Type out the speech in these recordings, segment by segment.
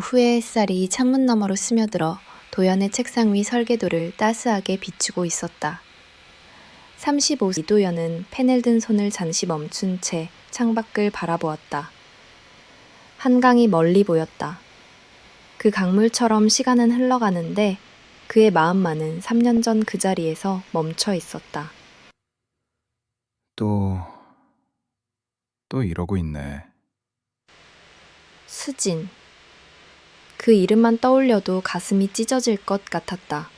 후에 햇살이 창문 너머로 스며들어 도연의 책상 위 설계도를 따스하게 비추고 있었다. 35세 이도연은 펜을 든 손을 잠시 멈춘 채 창밖을 바라보았다. 한강이 멀리 보였다. 그 강물처럼 시간은 흘러가는데 그의 마음만은 3년 전 그 자리에서 멈춰 있었다. 또 이러고 있네. 수진. 그 이름만 떠올려도 가슴이 찢어질 것 같았다.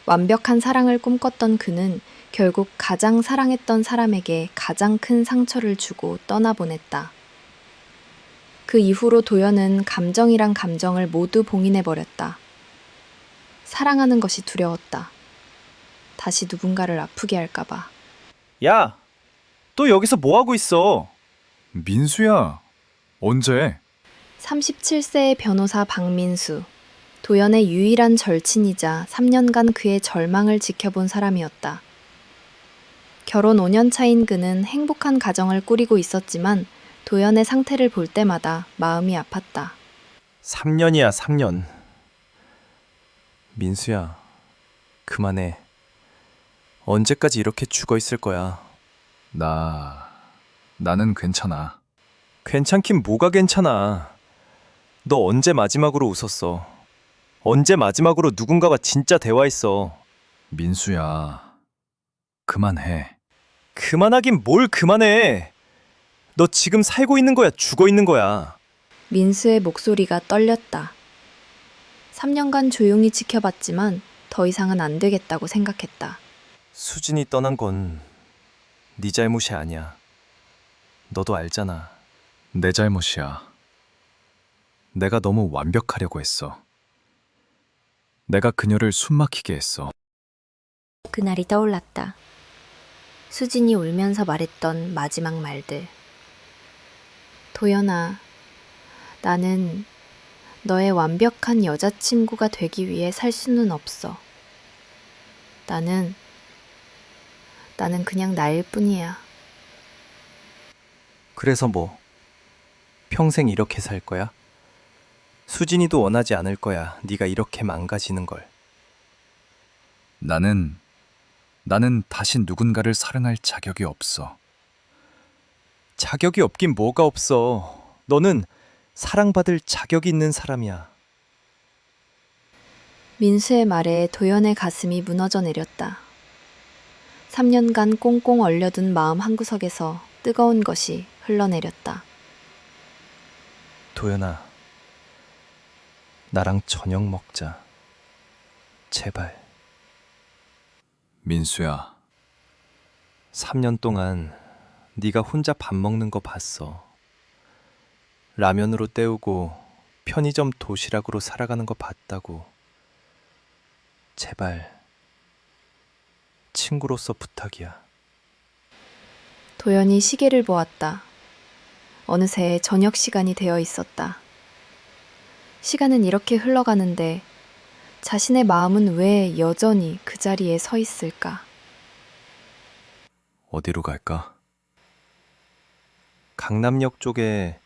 완벽한 사랑을 꿈꿨던 그는 결국 가장 사랑했던 사람에게 가장 큰 상처를 주고 떠나보냈다. 그 이후로 도연은 감정이란 감정을 모두 봉인해버렸다. 사랑하는 것이 두려웠다. 다시 누군가를 아프게 할까봐. 야, 또 여기서 뭐 하고 있어? 민수야, 언제? 37세의 변호사 박민수. 도연의 유일한 절친이자 3년간 그의 절망을 지켜본 사람이었다. 결혼 5년 차인 그는 행복한 가정을 꾸리고 있었지만 도연의 상태를 볼 때마다 마음이 아팠다. 3년이야, 3년. 민수야, 그만해. 언제까지 이렇게 죽어 있을 거야? 나는 괜찮아. 괜찮긴 뭐가 괜찮아. 너 언제 마지막으로 웃었어? 언제 마지막으로 누군가와 진짜 대화했어? 민수야, 그만해. 그만하긴 뭘 그만해. 너 지금 살고 있는 거야, 죽어 있는 거야. 민수의 목소리가 떨렸다. 3년간 조용히 지켜봤지만 더 이상은 안 되겠다고 생각했다. 수진이 떠난 건 네 잘못이 아니야. 너도 알잖아. 내 잘못이야. 내가 너무 완벽하려고 했어. 내가 그녀를 숨막히게 했어. 그날이 떠올랐다. 수진이 울면서 말했던 마지막 말들. 도연아, 나는 너의 완벽한 여자친구가 되기 위해 살 수는 없어. 나는 그냥 나일 뿐이야. 그래서 뭐? 평생 이렇게 살 거야? 수진이도 원하지 않을 거야. 네가 이렇게 망가지는 걸. 나는 다시 누군가를 사랑할 자격이 없어. 자격이 없긴 뭐가 없어. 너는 사랑받을 자격이 있는 사람이야. 민수의 말에 도연의 가슴이 무너져 내렸다. 3년간 꽁꽁 얼려둔 마음 한구석에서 뜨거운 것이 흘러내렸다. 도연아, 나랑 저녁 먹자. 제발. 민수야, 3년 동안 네가 혼자 밥 먹는 거 봤어. 라면으로 때우고 편의점 도시락으로 살아가는 거 봤다고. 제발. 친구로서 부탁이야. 도연이 시계를 보았다. 어느새 저녁 시간이 되어 있었다. 시간은 이렇게 흘러가는데 자신의 마음은 왜 여전히 그 자리에 서 있을까? 어디로 갈까? 강남역 쪽에...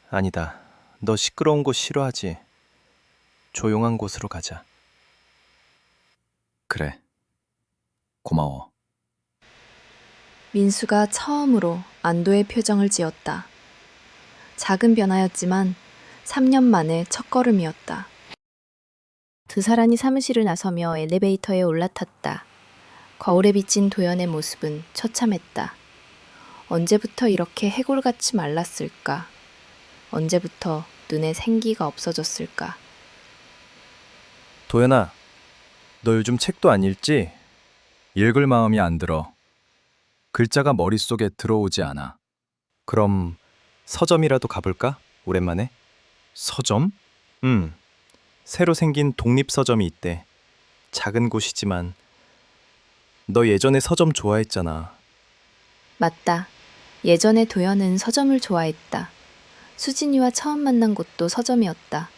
아니다. 너 시끄러운 곳 싫어하지? 조용한 곳으로 가자. 그래. 고마워. 민수가 처음으로 안도의 표정을 지었다. 작은 변화였지만 3년 만에 첫걸음이었다. 두 사람이 사무실을 나서며 엘리베이터에 올라탔다. 거울에 비친 도연의 모습은 처참했다. 언제부터 이렇게 해골같이 말랐을까? 언제부터 눈에 생기가 없어졌을까? 도연아, 너 요즘 책도 안 읽지? 읽을 마음이 안 들어. 글자가 머릿속에 들어오지 않아. 그럼 서점이라도 가볼까? 오랜만에? 서점? 새로 생긴 독립서점이 있대. 작은 곳이지만 너 예전에 서점 좋아했잖아. 맞다. 예전에 도연은 서점을 좋아했다. 수진이와 처음 만난 곳도 서점이었다.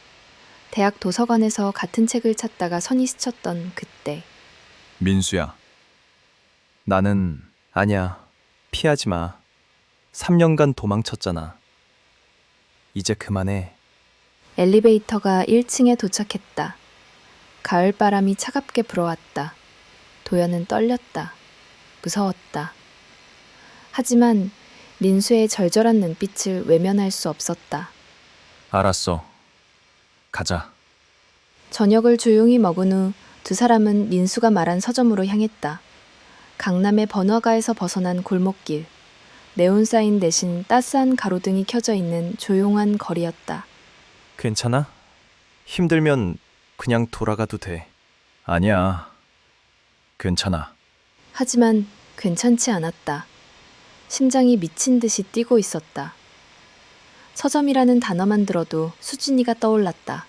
대학 도서관에서 같은 책을 찾다가 선이 스쳤던 그때. 민수야, 나는 아니야, 피하지 마. 3년간 도망쳤잖아. 이제 그만해. 엘리베이터가 1층에 도착했다. 가을바람이 차갑게 불어왔다. 도연은 떨렸다. 무서웠다. 하지만 민수의 절절한 눈빛을 외면할 수 없었다. 알았어. 가자. 저녁을 조용히 먹은 후 두 사람은 민수가 말한 서점으로 향했다. 강남의 번화가에서 벗어난 골목길. 네온사인 대신 따스한 가로등이 켜져 있는 조용한 거리였다. 괜찮아? 힘들면 그냥 돌아가도 돼. 아니야. 괜찮아. 하지만 괜찮지 않았다. 심장이 미친 듯이 뛰고 있었다. 서점이라는 단어만 들어도 수진이가 떠올랐다.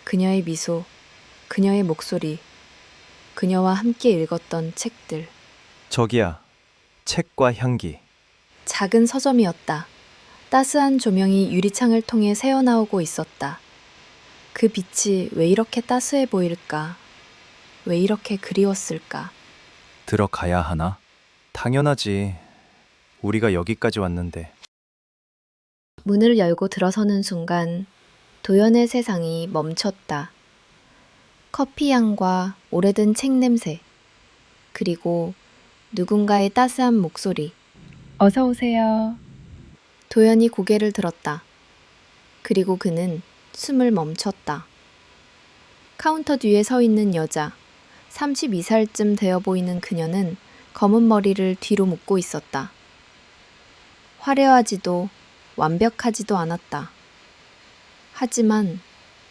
그녀의 미소, 그녀의 목소리, 그녀와 함께 읽었던 책들. 저기야, 책과 향기. 작은 서점이었다. 따스한 조명이 유리창을 통해 새어나오고 있었다. 그 빛이 왜 이렇게 따스해 보일까? 왜 이렇게 그리웠을까? 들어가야 하나? 당연하지. 우리가 여기까지 왔는데. 문을 열고 들어서는 순간 도연의 세상이 멈췄다. 커피 향과 오래된 책 냄새, 그리고 누군가의 따스한 목소리. 어서 오세요. 도연이 고개를 들었다. 그리고 그는 숨을 멈췄다. 카운터 뒤에 서 있는 여자, 32살쯤 되어 보이는 그녀는 검은 머리를 뒤로 묶고 있었다. 화려하지도 완벽하지도 않았다. 하지만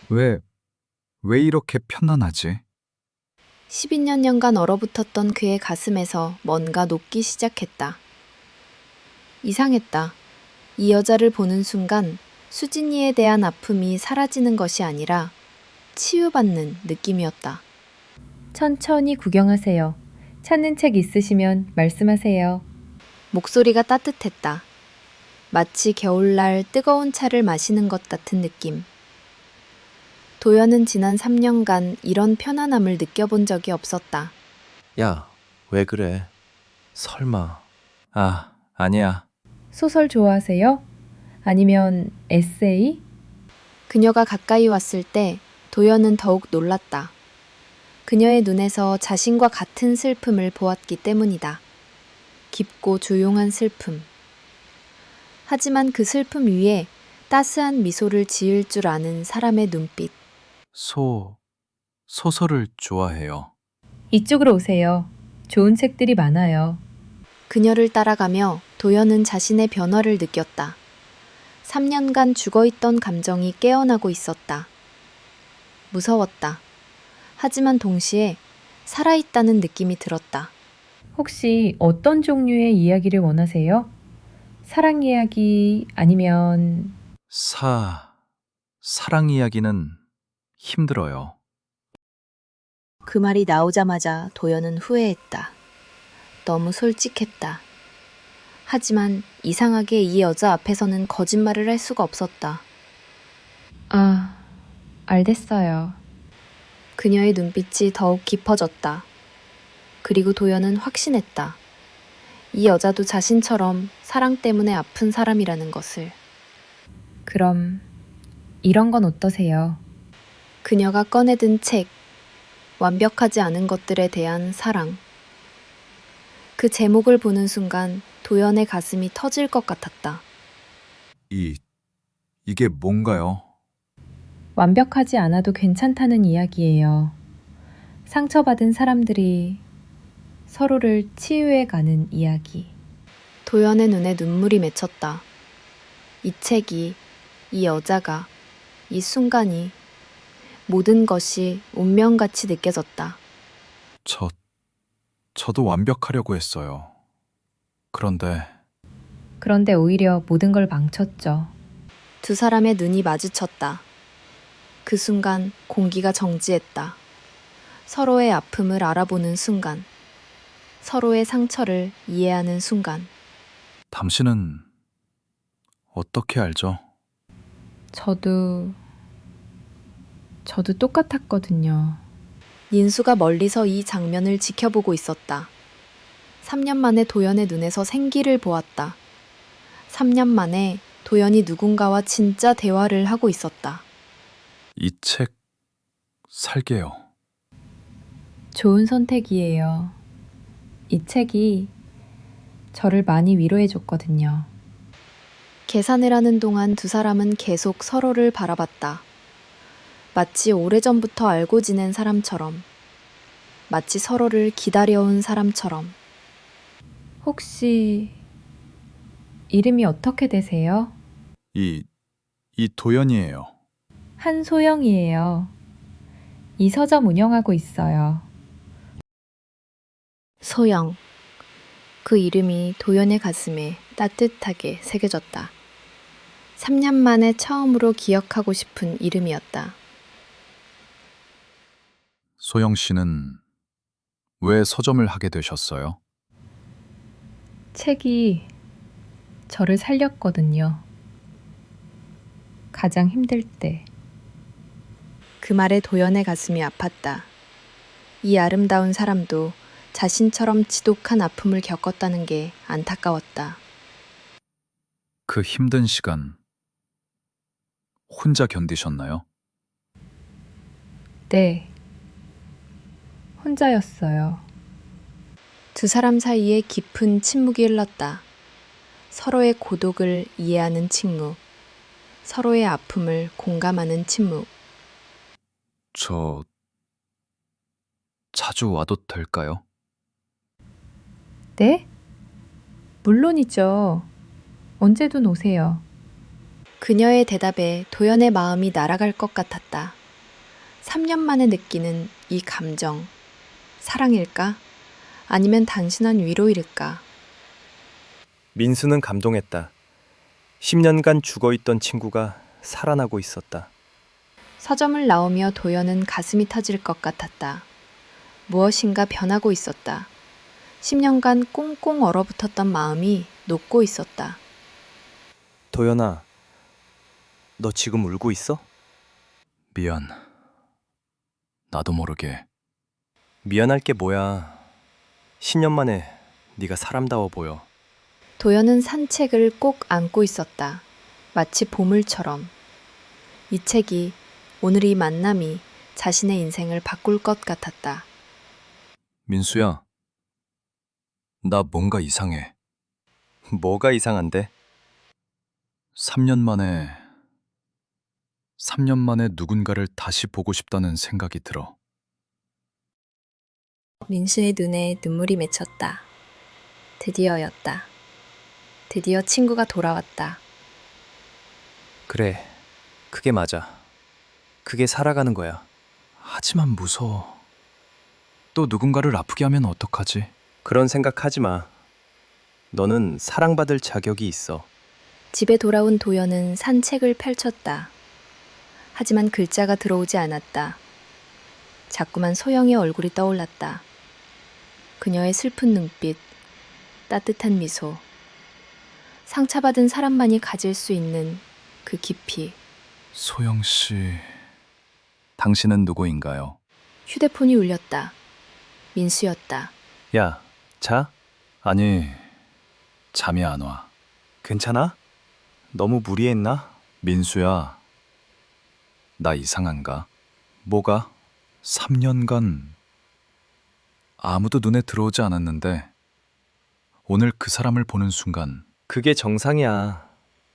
왜 이렇게 편안하지? 12년간 얼어붙었던 그의 가슴에서 뭔가 녹기 시작했다. 이상했다. 이 여자를 보는 순간 수진이에 대한 아픔이 사라지는 것이 아니라 치유받는 느낌이었다. 천천히 구경하세요. 찾는 책 있으시면 말씀하세요. 목소리가 따뜻했다. 마치 겨울날 뜨거운 차를 마시는 것 같은 느낌. 도연은 지난 3년간 이런 편안함을 느껴본 적이 없었다. 야, 왜 그래? 설마. 아, 아니야. 소설 좋아하세요? 아니면 에세이? 그녀가 가까이 왔을 때 도연은 더욱 놀랐다. 그녀의 눈에서 자신과 같은 슬픔을 보았기 때문이다. 깊고 조용한 슬픔. 하지만 그 슬픔 위에 따스한 미소를 지을 줄 아는 사람의 눈빛. 소설을 좋아해요. 이쪽으로 오세요. 좋은 책들이 많아요. 그녀를 따라가며 도연은 자신의 변화를 느꼈다. 3년간 죽어있던 감정이 깨어나고 있었다. 무서웠다. 하지만 동시에 살아있다는 느낌이 들었다. 혹시 어떤 종류의 이야기를 원하세요? 사랑 이야기 아니면 사랑 이야기는 힘들어요. 그 말이 나오자마자 도연은 후회했다. 너무 솔직했다. 하지만 이상하게 이 여자 앞에서는 거짓말을 할 수가 없었다. 알겠어요. 그녀의 눈빛이 더욱 깊어졌다. 그리고 도연은 확신했다. 이 여자도 자신처럼 사랑 때문에 아픈 사람이라는 것을. 그럼 이런 건 어떠세요? 그녀가 꺼내든 책, 완벽하지 않은 것들에 대한 사랑. 그 제목을 보는 순간 도연의 가슴이 터질 것 같았다. 이게 뭔가요? 완벽하지 않아도 괜찮다는 이야기예요. 상처받은 사람들이 서로를 치유해가는 이야기. 도연의 눈에 눈물이 맺혔다. 이 책이, 이 여자가, 이 순간이, 모든 것이 운명같이 느껴졌다. 저도 완벽하려고 했어요. 그런데 오히려 모든 걸 망쳤죠. 두 사람의 눈이 마주쳤다. 그 순간 공기가 정지했다. 서로의 아픔을 알아보는 순간, 서로의 상처를 이해하는 순간. 당신은 어떻게 알죠? 저도 똑같았거든요. 민수가 멀리서 이 장면을 지켜보고 있었다. 3년 만에 도연의 눈에서 생기를 보았다. 3년 만에 도연이 누군가와 진짜 대화를 하고 있었다. 이 책 살게요. 좋은 선택이에요. 이 책이 저를 많이 위로해 줬거든요. 계산을 하는 동안 두 사람은 계속 서로를 바라봤다. 마치 오래전부터 알고 지낸 사람처럼, 마치 서로를 기다려온 사람처럼. 혹시 이름이 어떻게 되세요? 이 도연이에요. 한소영이에요. 이 서점 운영하고 있어요. 소영. 그 이름이 도연의 가슴에 따뜻하게 새겨졌다. 3년 만에 처음으로 기억하고 싶은 이름이었다. 소영 씨는 왜 서점을 하게 되셨어요? 책이 저를 살렸거든요. 가장 힘들 때. 그 말에 도연의 가슴이 아팠다. 이 아름다운 사람도 자신처럼 지독한 아픔을 겪었다는 게 안타까웠다. 그 힘든 시간 혼자 견디셨나요? 네. 혼자였어요. 두 사람 사이에 깊은 침묵이 흘렀다. 서로의 고독을 이해하는 침묵, 서로의 아픔을 공감하는 침묵. 저 자주 와도 될까요? 네? 물론이죠. 언제든 오세요. 그녀의 대답에 도연의 마음이 날아갈 것 같았다. 3년 만에 느끼는 이 감정, 사랑일까? 아니면 단순한 위로일까? 민수는 감동했다. 10년간 죽어있던 친구가 살아나고 있었다. 서점을 나오며 도연은 가슴이 터질 것 같았다. 무엇인가 변하고 있었다. 10년간 꽁꽁 얼어붙었던 마음이 녹고 있었다. 도연아, 너 지금 울고 있어? 미안. 나도 모르게. 미안할 게 뭐야. 10년 만에 네가 사람다워 보여. 도연은 산책을 꼭 안고 있었다. 마치 보물처럼. 이 책이, 오늘 이 만남이 자신의 인생을 바꿀 것 같았다. 민수야, 나 뭔가 이상해. 뭐가 이상한데? 3년 만에 누군가를 다시 보고 싶다는 생각이 들어. 민수의 눈에 눈물이 맺혔다. 드디어였다. 드디어 친구가 돌아왔다. 그래, 그게 맞아. 그게 살아가는 거야. 하지만 무서워. 또 누군가를 아프게 하면 어떡하지? 그런 생각하지 마. 너는 사랑받을 자격이 있어. 집에 돌아온 도연은 산책을 펼쳤다. 하지만 글자가 들어오지 않았다. 자꾸만 소영의 얼굴이 떠올랐다. 그녀의 슬픈 눈빛, 따뜻한 미소. 상처받은 사람만이 가질 수 있는 그 깊이. 소영 씨, 당신은 누구인가요? 휴대폰이 울렸다. 민수였다. 야, 자? 아니, 잠이 안 와. 괜찮아? 너무 무리했나? 민수야, 나 이상한가? 뭐가? 3년간 아무도 눈에 들어오지 않았는데 오늘 그 사람을 보는 순간 그게 정상이야.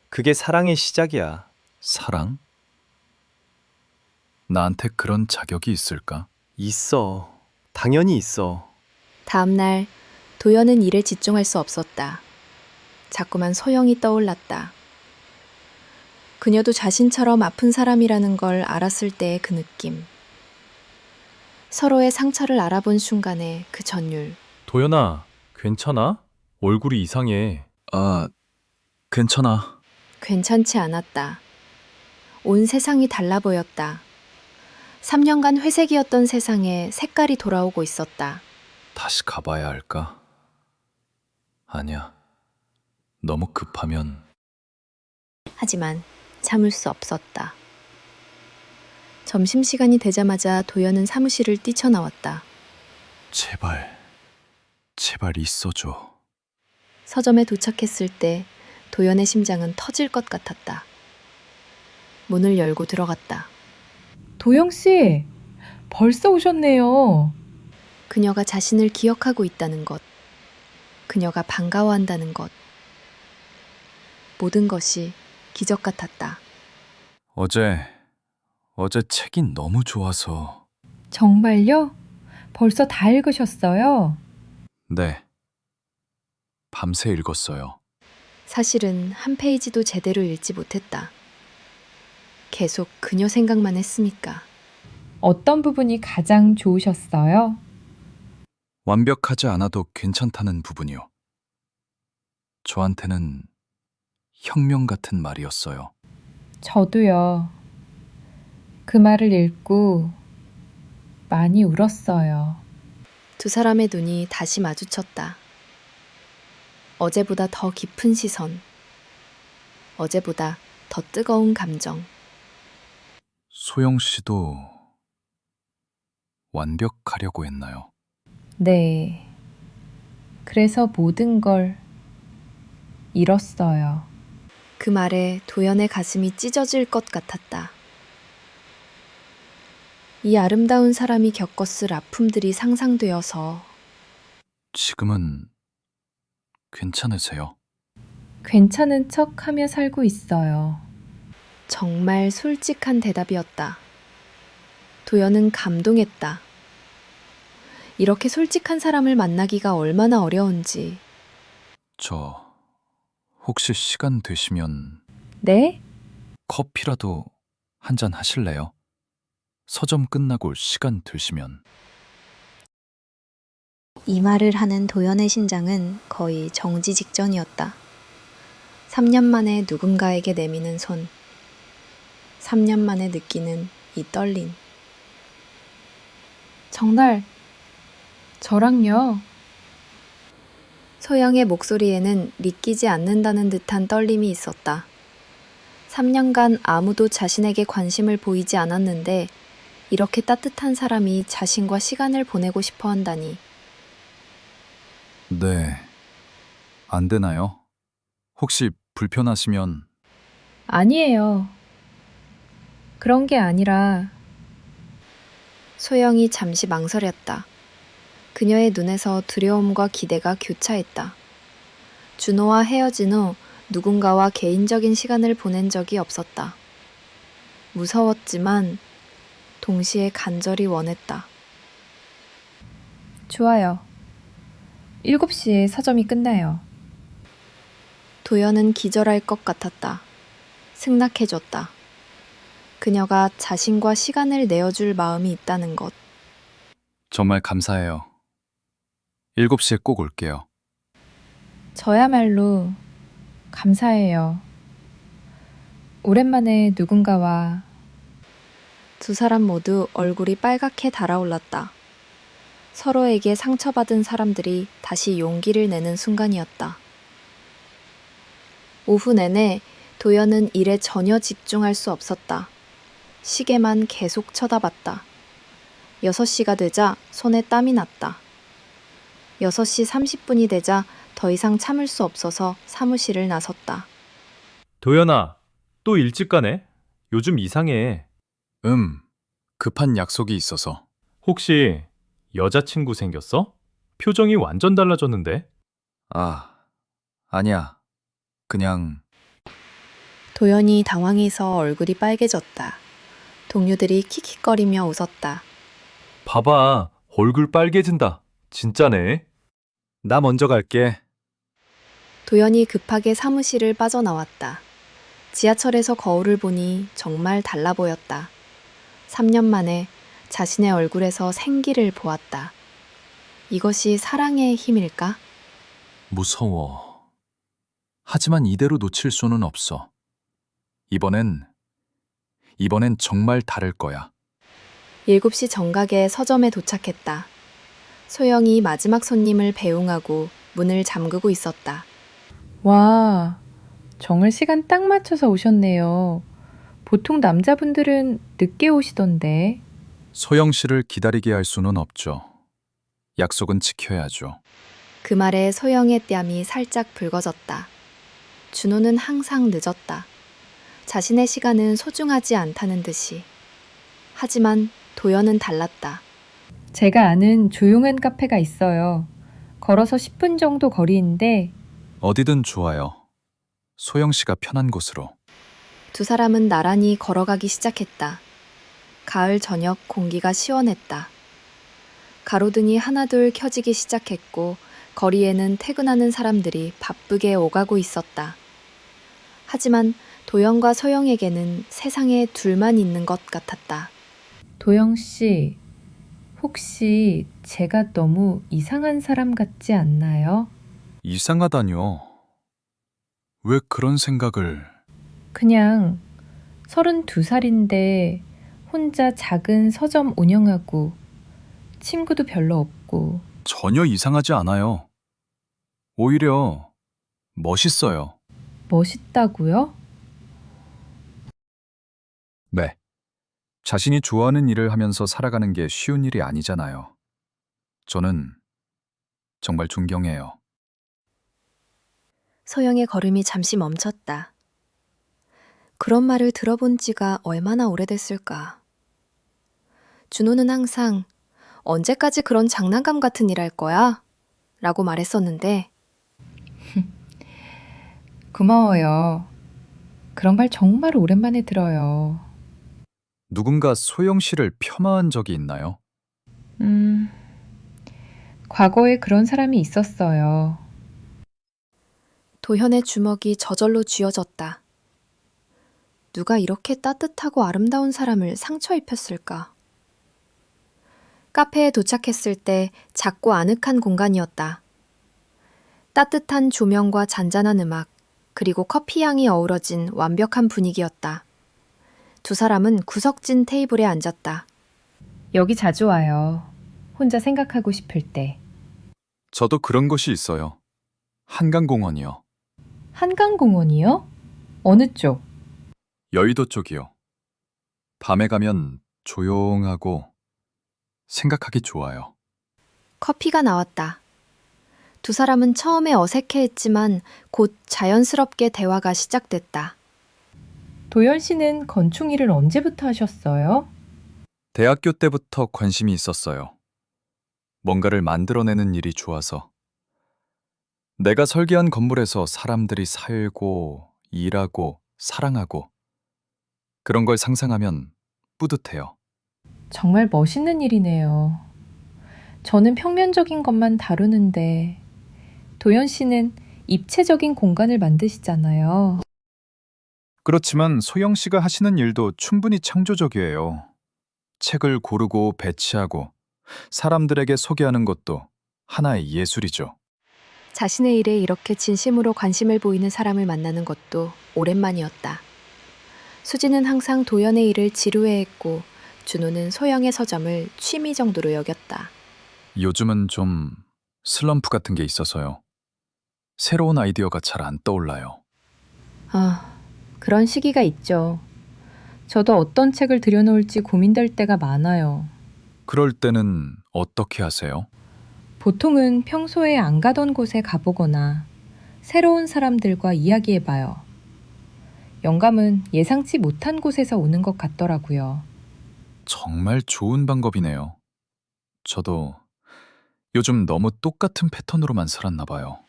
그게 사랑의 시작이야. 사랑? 나한테 그런 자격이 있을까? 있어. 당연히 있어. 다음 날 도연은 일에 집중할 수 없었다. 자꾸만 소영이 떠올랐다. 그녀도 자신처럼 아픈 사람이라는 걸 알았을 때의 그 느낌. 서로의 상처를 알아본 순간의 그 전율. 도연아, 괜찮아? 얼굴이 이상해. 아, 괜찮아. 괜찮지 않았다. 온 세상이 달라 보였다. 3년간 회색이었던 세상에 색깔이 돌아오고 있었다. 다시 가봐야 할까? 아니야. 너무 급하면 하지만 참을 수 없었다. 점심시간이 되자마자 도연은 사무실을 뛰쳐나왔다. 제발 있어줘. 서점에 도착했을 때 도연의 심장은 터질 것 같았다. 문을 열고 들어갔다. 도영 씨, 벌써 오셨네요. 그녀가 자신을 기억하고 있다는 것, 그녀가 반가워한다는 것, 모든 것이 기적 같았다. 어제 책이 너무 좋아서. 정말요? 벌써 다 읽으셨어요? 네. 밤새 읽었어요. 사실은 한 페이지도 제대로 읽지 못했다. 계속 그녀 생각만 했으니까. 어떤 부분이 가장 좋으셨어요? 완벽하지 않아도 괜찮다는 부분이요. 저한테는 혁명 같은 말이었어요. 저도요. 그 말을 읽고 많이 울었어요. 두 사람의 눈이 다시 마주쳤다. 어제보다 더 깊은 시선, 어제보다 더 뜨거운 감정. 소영 씨도 완벽하려고 했나요? 네. 그래서 모든 걸 잃었어요. 그 말에 도연의 가슴이 찢어질 것 같았다. 이 아름다운 사람이 겪었을 아픔들이 상상되어서 지금은 괜찮으세요? 괜찮은 척 하며 살고 있어요. 정말 솔직한 대답이었다. 도연은 감동했다. 이렇게 솔직한 사람을 만나기가 얼마나 어려운지. 저 혹시 시간 되시면 네? 커피라도 한 잔 하실래요? 서점 끝나고 시간 되시면. 이 말을 하는 도연의 심장은 거의 정지 직전이었다. 3년 만에 누군가에게 내미는 손. 3년 만에 느끼는 이 떨림. 정말 저랑요. 소영의 목소리에는 믿기지 않는다는 듯한 떨림이 있었다. 3년간 아무도 자신에게 관심을 보이지 않았는데 이렇게 따뜻한 사람이 자신과 시간을 보내고 싶어 한다니. 네. 안 되나요? 혹시 불편하시면. 아니에요. 그런 게 아니라 소영이 잠시 망설였다. 그녀의 눈에서 두려움과 기대가 교차했다. 준호와 헤어진 후 누군가와 개인적인 시간을 보낸 적이 없었다. 무서웠지만 동시에 간절히 원했다. 좋아요. 7시에 서점이 끝나요. 도연은 기절할 것 같았다. 승낙해줬다. 그녀가 자신과 시간을 내어줄 마음이 있다는 것. 정말 감사해요. 7시에 꼭 올게요. 저야말로 감사해요. 오랜만에 누군가와 두 사람 모두 얼굴이 빨갛게 달아올랐다. 서로에게 상처받은 사람들이 다시 용기를 내는 순간이었다. 오후 내내 도연은 일에 전혀 집중할 수 없었다. 시계만 계속 쳐다봤다. 6시가 되자 손에 땀이 났다. 6시 30분이 되자 더 이상 참을 수 없어서 사무실을 나섰다. 도연아, 또 일찍 가네? 요즘 이상해. 급한 약속이 있어서. 혹시 여자친구 생겼어? 표정이 완전 달라졌는데? 아니야. 그냥. 도연이 당황해서 얼굴이 빨개졌다. 동료들이 킥킥거리며 웃었다. 봐봐, 얼굴 빨개진다. 진짜네. 나 먼저 갈게. 도연이 급하게 사무실을 빠져나왔다. 지하철에서 거울을 보니 정말 달라 보였다. 3년 만에 자신의 얼굴에서 생기를 보았다. 이것이 사랑의 힘일까? 무서워. 하지만 이대로 놓칠 수는 없어. 이번엔 정말 다를 거야. 7시 정각에 서점에 도착했다. 소영이 마지막 손님을 배웅하고 문을 잠그고 있었다. 와, 정말 시간 딱 맞춰서 오셨네요. 보통 남자분들은 늦게 오시던데. 소영 씨를 기다리게 할 수는 없죠. 약속은 지켜야죠. 그 말에 소영의 뺨이 살짝 붉어졌다. 준호는 항상 늦었다. 자신의 시간은 소중하지 않다는 듯이. 하지만 도연은 달랐다. 제가 아는 조용한 카페가 있어요. 걸어서 10분 정도 거리인데 어디든 좋아요. 소영 씨가 편한 곳으로. 두 사람은 나란히 걸어가기 시작했다. 가을 저녁 공기가 시원했다. 가로등이 하나둘 켜지기 시작했고 거리에는 퇴근하는 사람들이 바쁘게 오가고 있었다. 하지만 도연과 소영에게는 세상에 둘만 있는 것 같았다. 도영 씨, 혹시 제가 너무 이상한 사람 같지 않나요? 이상하다뇨. 왜 그런 생각을... 그냥 32살인데 혼자 작은 서점 운영하고 친구도 별로 없고 전혀 이상하지 않아요. 오히려 멋있어요. 멋있다고요? 네. 자신이 좋아하는 일을 하면서 살아가는 게 쉬운 일이 아니잖아요. 저는 정말 존경해요. 소영의 걸음이 잠시 멈췄다. 그런 말을 들어본 지가 얼마나 오래됐을까. 준호는 항상 언제까지 그런 장난감 같은 일 할 거야? 라고 말했었는데 고마워요. 그런 말 정말 오랜만에 들어요. 누군가 소영 씨를 폄하한 적이 있나요? 과거에 그런 사람이 있었어요. 도현의 주먹이 저절로 쥐어졌다. 누가 이렇게 따뜻하고 아름다운 사람을 상처 입혔을까? 카페에 도착했을 때 작고 아늑한 공간이었다. 따뜻한 조명과 잔잔한 음악, 그리고 커피 향이 어우러진 완벽한 분위기였다. 두 사람은 구석진 테이블에 앉았다. 여기 자주 와요. 혼자 생각하고 싶을 때. 저도 그런 곳이 있어요. 한강공원이요. 한강공원이요? 어느 쪽? 여의도 쪽이요. 밤에 가면 조용하고 생각하기 좋아요. 커피가 나왔다. 두 사람은 처음에 어색해했지만 곧 자연스럽게 대화가 시작됐다. 도연 씨는 건축 일을 언제부터 하셨어요? 대학교 때부터 관심이 있었어요. 뭔가를 만들어내는 일이 좋아서. 내가 설계한 건물에서 사람들이 살고, 일하고, 사랑하고 그런 걸 상상하면 뿌듯해요. 정말 멋있는 일이네요. 저는 평면적인 것만 다루는데 도연 씨는 입체적인 공간을 만드시잖아요. 그렇지만 소영 씨가 하시는 일도 충분히 창조적이에요. 책을 고르고 배치하고 사람들에게 소개하는 것도 하나의 예술이죠. 자신의 일에 이렇게 진심으로 관심을 보이는 사람을 만나는 것도 오랜만이었다. 수지는 항상 도연의 일을 지루해했고 준호는 소영의 서점을 취미 정도로 여겼다. 요즘은 좀 슬럼프 같은 게 있어서요. 새로운 아이디어가 잘 안 떠올라요. 그런 시기가 있죠. 저도 어떤 책을 들여놓을지 고민될 때가 많아요. 그럴 때는 어떻게 하세요? 보통은 평소에 안 가던 곳에 가보거나 새로운 사람들과 이야기해봐요. 영감은 예상치 못한 곳에서 오는 것 같더라고요. 정말 좋은 방법이네요. 저도 요즘 너무 똑같은 패턴으로만 살았나 봐요.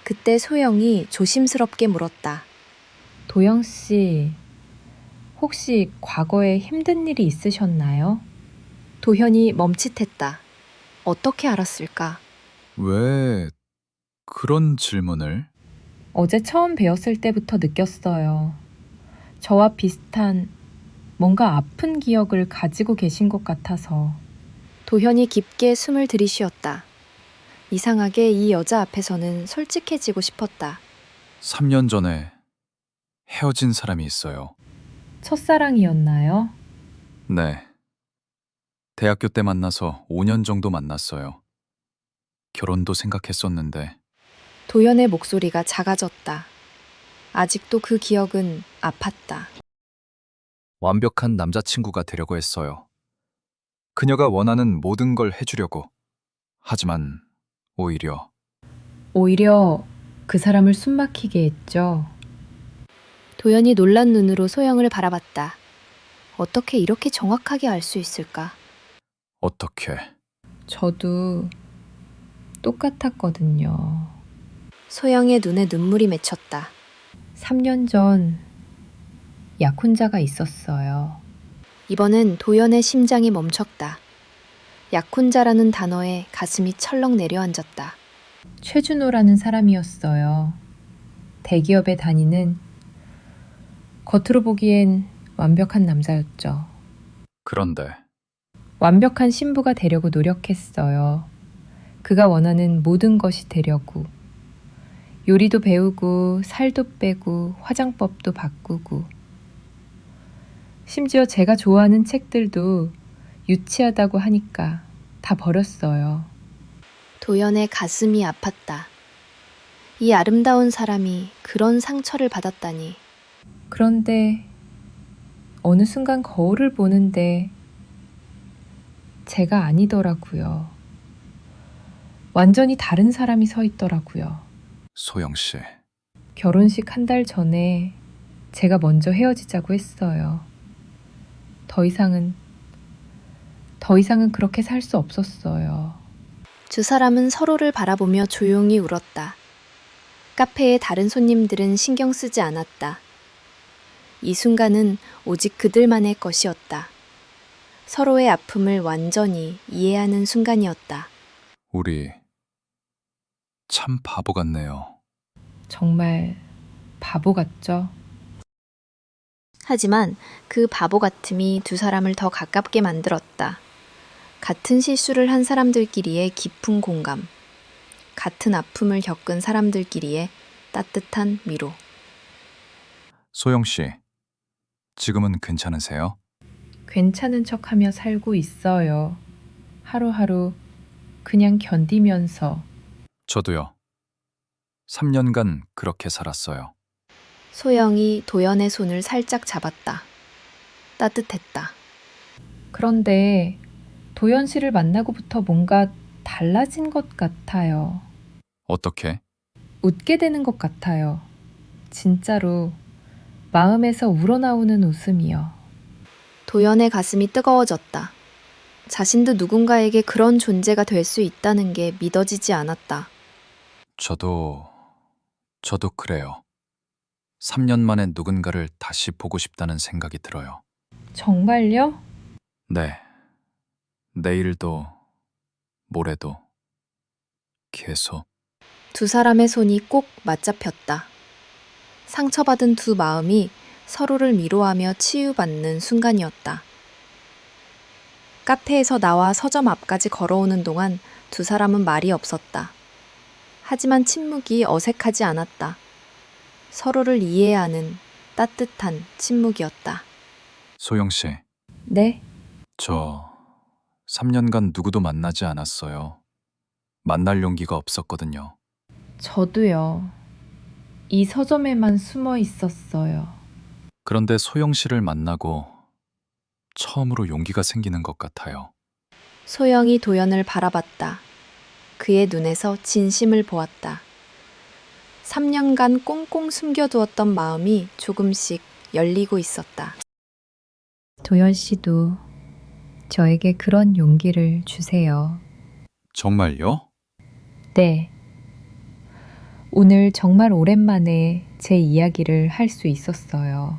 그때 소영이 조심스럽게 물었다. 도영 씨, 혹시 과거에 힘든 일이 있으셨나요? 도현이 멈칫했다. 어떻게 알았을까? 왜 그런 질문을? 어제 처음 뵈었을 때부터 느꼈어요. 저와 비슷한 뭔가 아픈 기억을 가지고 계신 것 같아서. 도현이 깊게 숨을 들이쉬었다. 이상하게 이 여자 앞에서는 솔직해지고 싶었다. 3년 전에 헤어진 사람이 있어요. 첫사랑이었나요? 네. 대학교 때 만나서 5년 정도 만났어요. 결혼도 생각했었는데 도연의 목소리가 작아졌다. 아직도 그 기억은 아팠다. 완벽한 남자친구가 되려고 했어요. 그녀가 원하는 모든 걸 해주려고. 하지만 오히려 오히려 그 사람을 숨막히게 했죠. 도연이 놀란 눈으로 소영을 바라봤다. 어떻게 이렇게 정확하게 알 수 있을까? 어떻게? 저도 똑같았거든요. 소영의 눈에 눈물이 맺혔다. 3년 전 약혼자가 있었어요. 이번엔 도연의 심장이 멈췄다. 약혼자라는 단어에 가슴이 철렁 내려앉았다. 최준호라는 사람이었어요. 대기업에 다니는 겉으로 보기엔 완벽한 남자였죠. 그런데 완벽한 신부가 되려고 노력했어요. 그가 원하는 모든 것이 되려고. 요리도 배우고 살도 빼고 화장법도 바꾸고. 심지어 제가 좋아하는 책들도 유치하다고 하니까 다 버렸어요. 도연의 가슴이 아팠다. 이 아름다운 사람이 그런 상처를 받았다니. 그런데 어느 순간 거울을 보는데 제가 아니더라고요. 완전히 다른 사람이 서 있더라고요. 소영 씨, 결혼식 한 달 전에 제가 먼저 헤어지자고 했어요. 더 이상은 그렇게 살 수 없었어요. 두 사람은 서로를 바라보며 조용히 울었다. 카페의 다른 손님들은 신경 쓰지 않았다. 이 순간은 오직 그들만의 것이었다. 서로의 아픔을 완전히 이해하는 순간이었다. 우리 참 바보 같네요. 정말 바보 같죠? 하지만 그 바보 같음이 두 사람을 더 가깝게 만들었다. 같은 실수를 한 사람들끼리의 깊은 공감, 같은 아픔을 겪은 사람들끼리의 따뜻한 위로. 소영 씨, 지금은 괜찮으세요? 괜찮은 척하며 살고 있어요. 하루하루 그냥 견디면서. 저도요. 3년간 그렇게 살았어요. 소영이 도연의 손을 살짝 잡았다. 따뜻했다. 그런데 도연 씨를 만나고부터 뭔가 달라진 것 같아요. 어떻게? 웃게 되는 것 같아요. 진짜로 마음에서 우러나오는 웃음이요. 도연의 가슴이 뜨거워졌다. 자신도 누군가에게 그런 존재가 될 수 있다는 게 믿어지지 않았다. 저도 그래요. 3년 만에 누군가를 다시 보고 싶다는 생각이 들어요. 정말요? 네. 내일도, 모레도, 계속. 두 사람의 손이 꼭 맞잡혔다. 상처받은 두 마음이 서로를 위로하며 치유받는 순간이었다. 카페에서 나와 서점 앞까지 걸어오는 동안 두 사람은 말이 없었다. 하지만 침묵이 어색하지 않았다. 서로를 이해하는 따뜻한 침묵이었다. 소영 씨, 네. 저 3년간 누구도 만나지 않았어요. 만날 용기가 없었거든요. 저도요. 이 서점에만 숨어 있었어요. 그런데 소영 씨를 만나고 처음으로 용기가 생기는 것 같아요. 소영이 도연을 바라봤다. 그의 눈에서 진심을 보았다. 3년간 꽁꽁 숨겨두었던 마음이 조금씩 열리고 있었다. 도연 씨도 저에게 그런 용기를 주세요. 정말요? 네. 오늘 정말 오랜만에 제 이야기를 할 수 있었어요.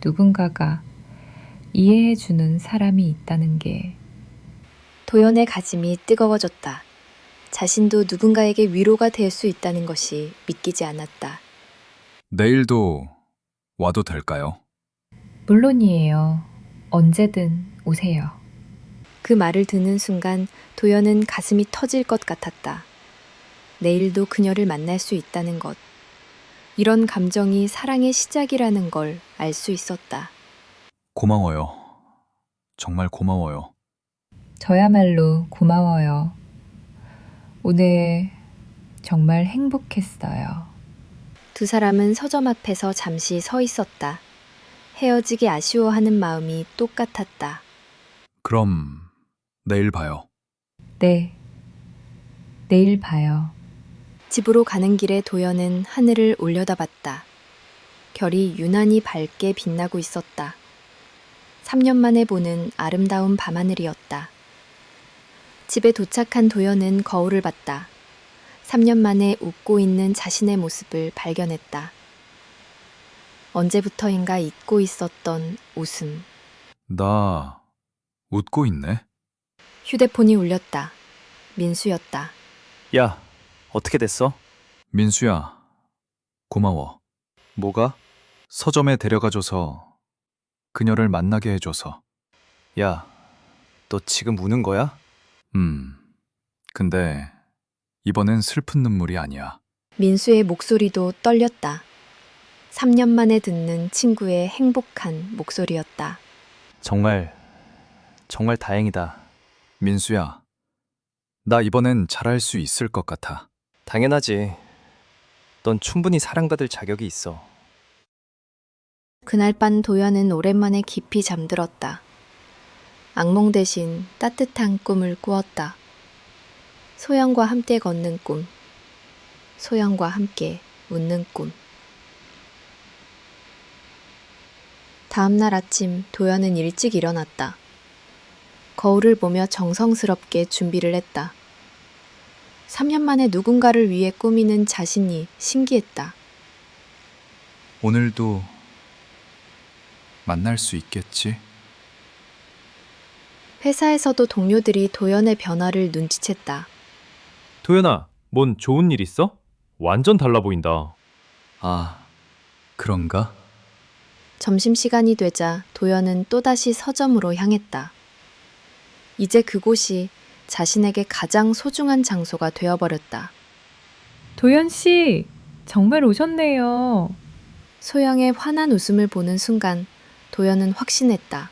누군가가 이해해주는 사람이 있다는 게. 도연의 가슴이 뜨거워졌다. 자신도 누군가에게 위로가 될 수 있다는 것이 믿기지 않았다. 내일도 와도 될까요? 물론이에요. 언제든 오세요. 그 말을 듣는 순간 도연은 가슴이 터질 것 같았다. 내일도 그녀를 만날 수 있다는 것. 이런 감정이 사랑의 시작이라는 걸 알 수 있었다. 고마워요. 정말 고마워요. 저야말로 고마워요. 오늘 정말 행복했어요. 두 사람은 서점 앞에서 잠시 서 있었다. 헤어지기 아쉬워하는 마음이 똑같았다. 그럼 내일 봐요. 네. 내일 봐요. 집으로 가는 길에 도연은 하늘을 올려다봤다. 별이 유난히 밝게 빛나고 있었다. 3년 만에 보는 아름다운 밤하늘이었다. 집에 도착한 도연은 거울을 봤다. 3년 만에 웃고 있는 자신의 모습을 발견했다. 언제부터인가 잊고 있었던 웃음. 나 웃고 있네. 휴대폰이 울렸다. 민수였다. 야, 어떻게 됐어? 민수야, 고마워. 뭐가? 서점에 데려가줘서 그녀를 만나게 해줘서. 야, 너 지금 우는 거야? 근데 이번엔 슬픈 눈물이 아니야. 민수의 목소리도 떨렸다. 3년 만에 듣는 친구의 행복한 목소리였다. 정말 다행이다. 민수야, 나 이번엔 잘할 수 있을 것 같아. 당연하지. 넌 충분히 사랑받을 자격이 있어. 그날 밤 도연은 오랜만에 깊이 잠들었다. 악몽 대신 따뜻한 꿈을 꾸었다. 소영과 함께 걷는 꿈, 소영과 함께 웃는 꿈. 다음 날 아침 도연은 일찍 일어났다. 거울을 보며 정성스럽게 준비를 했다. 3년 만에 누군가를 위해 꾸미는 자신이 신기했다. 오늘도 만날 수 있겠지? 회사에서도 동료들이 도연의 변화를 눈치챘다. 도연아, 뭔 좋은 일 있어? 완전 달라 보인다. 아, 그런가? 점심시간이 되자 도연은 또다시 서점으로 향했다. 이제 그곳이 자신에게 가장 소중한 장소가 되어버렸다. 도연 씨, 정말 오셨네요. 소영의 환한 웃음을 보는 순간 도연은 확신했다.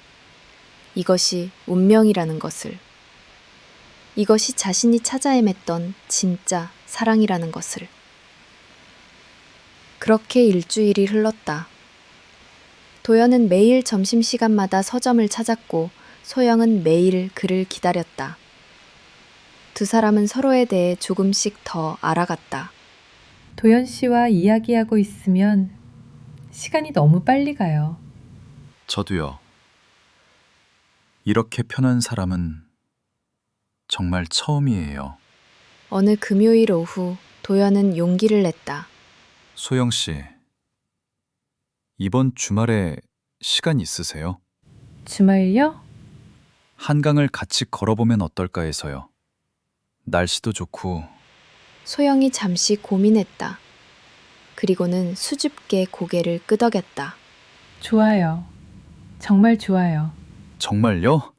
이것이 운명이라는 것을. 이것이 자신이 찾아 헤맸던 진짜 사랑이라는 것을. 그렇게 일주일이 흘렀다. 도연은 매일 점심시간마다 서점을 찾았고 소영은 매일 그를 기다렸다. 두 사람은 서로에 대해 조금씩 더 알아갔다. 도연 씨와 이야기하고 있으면 시간이 너무 빨리 가요. 저도요. 이렇게 편한 사람은 정말 처음이에요. 어느 금요일 오후 도연은 용기를 냈다. 소영 씨, 이번 주말에 시간 있으세요? 주말요? 한강을 같이 걸어보면 어떨까 해서요. 날씨도 좋고. 소영이 잠시 고민했다. 그리고는 수줍게 고개를 끄덕였다. 좋아요. 정말 좋아요. 정말요?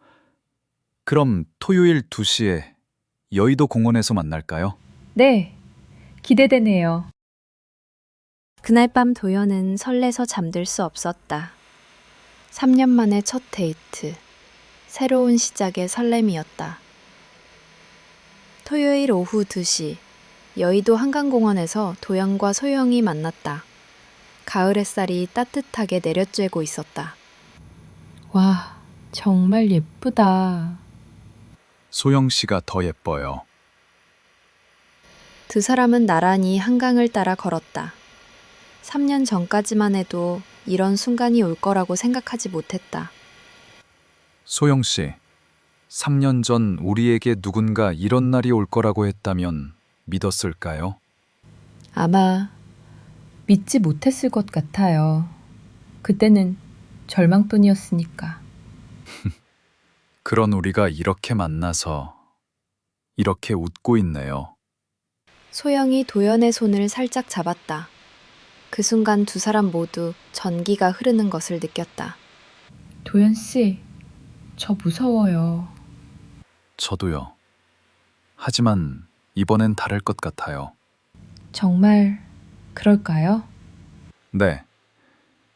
그럼 토요일 2시에 여의도 공원에서 만날까요? 네, 기대되네요. 그날 밤 도연은 설레서 잠들 수 없었다. 3년 만의 첫 데이트. 새로운 시작의 설렘이었다. 토요일 오후 2시, 여의도 한강공원에서 도연과 소영이 만났다. 가을 햇살이 따뜻하게 내려쬐고 있었다. 와, 정말 예쁘다. 소영 씨가 더 예뻐요. 두 사람은 나란히 한강을 따라 걸었다. 3년 전까지만 해도 이런 순간이 올 거라고 생각하지 못했다. 소영 씨, 3년 전 우리에게 누군가 이런 날이 올 거라고 했다면 믿었을까요? 아마 믿지 못했을 것 같아요. 그때는 절망뿐이었으니까. 그런 우리가 이렇게 만나서 이렇게 웃고 있네요. 소영이 도연의 손을 살짝 잡았다. 그 순간 두 사람 모두 전기가 흐르는 것을 느꼈다. 도연 씨, 저 무서워요. 저도요. 하지만 이번엔 다를 것 같아요. 정말 그럴까요? 네.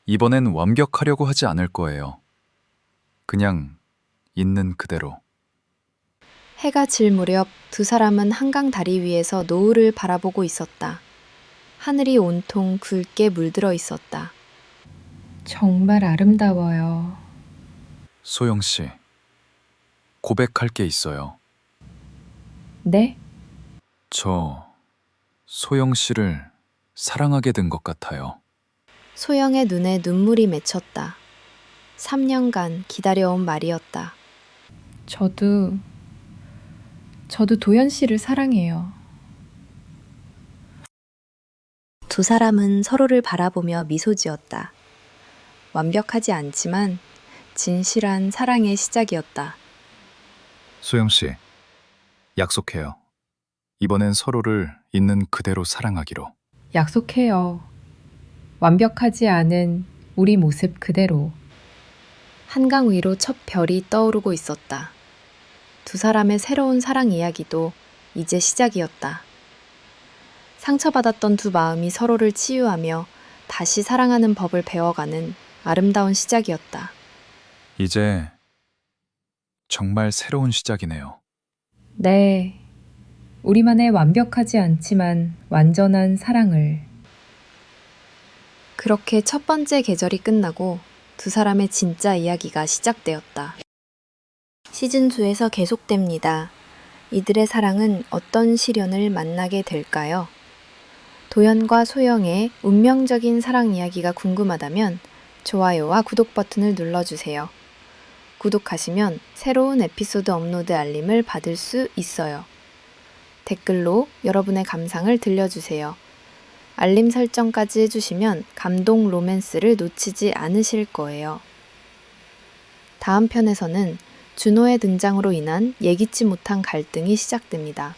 이번엔 완벽하려고 하지 않을 거예요. 그냥 있는 그대로. 해가 질 무렵 두 사람은 한강 다리 위에서 노을을 바라보고 있었다. 하늘이 온통 굵게 물들어 있었다. 정말 아름다워요. 소영 씨, 고백할 게 있어요. 네? 저 소영 씨를 사랑하게 된 것 같아요. 소영의 눈에 눈물이 맺혔다. 3년간 기다려온 말이었다. 저도 도연 씨를 사랑해요. 두 사람은 서로를 바라보며 미소 지었다. 완벽하지 않지만 진실한 사랑의 시작이었다. 소영 씨, 약속해요. 이번엔 서로를 있는 그대로 사랑하기로. 약속해요. 완벽하지 않은 우리 모습 그대로. 한강 위로 첫 별이 떠오르고 있었다. 두 사람의 새로운 사랑 이야기도 이제 시작이었다. 상처받았던 두 마음이 서로를 치유하며 다시 사랑하는 법을 배워가는 아름다운 시작이었다. 이제 정말 새로운 시작이네요. 네. 우리만의 완벽하지 않지만 완전한 사랑을. 그렇게 첫 번째 계절이 끝나고 두 사람의 진짜 이야기가 시작되었다. 시즌2에서 계속됩니다. 이들의 사랑은 어떤 시련을 만나게 될까요? 도연과 소영의 운명적인 사랑 이야기가 궁금하다면 좋아요와 구독 버튼을 눌러주세요. 구독하시면 새로운 에피소드 업로드 알림을 받을 수 있어요. 댓글로 여러분의 감상을 들려주세요. 알림 설정까지 해주시면 감동 로맨스를 놓치지 않으실 거예요. 다음 편에서는 준호의 등장으로 인한 예기치 못한 갈등이 시작됩니다.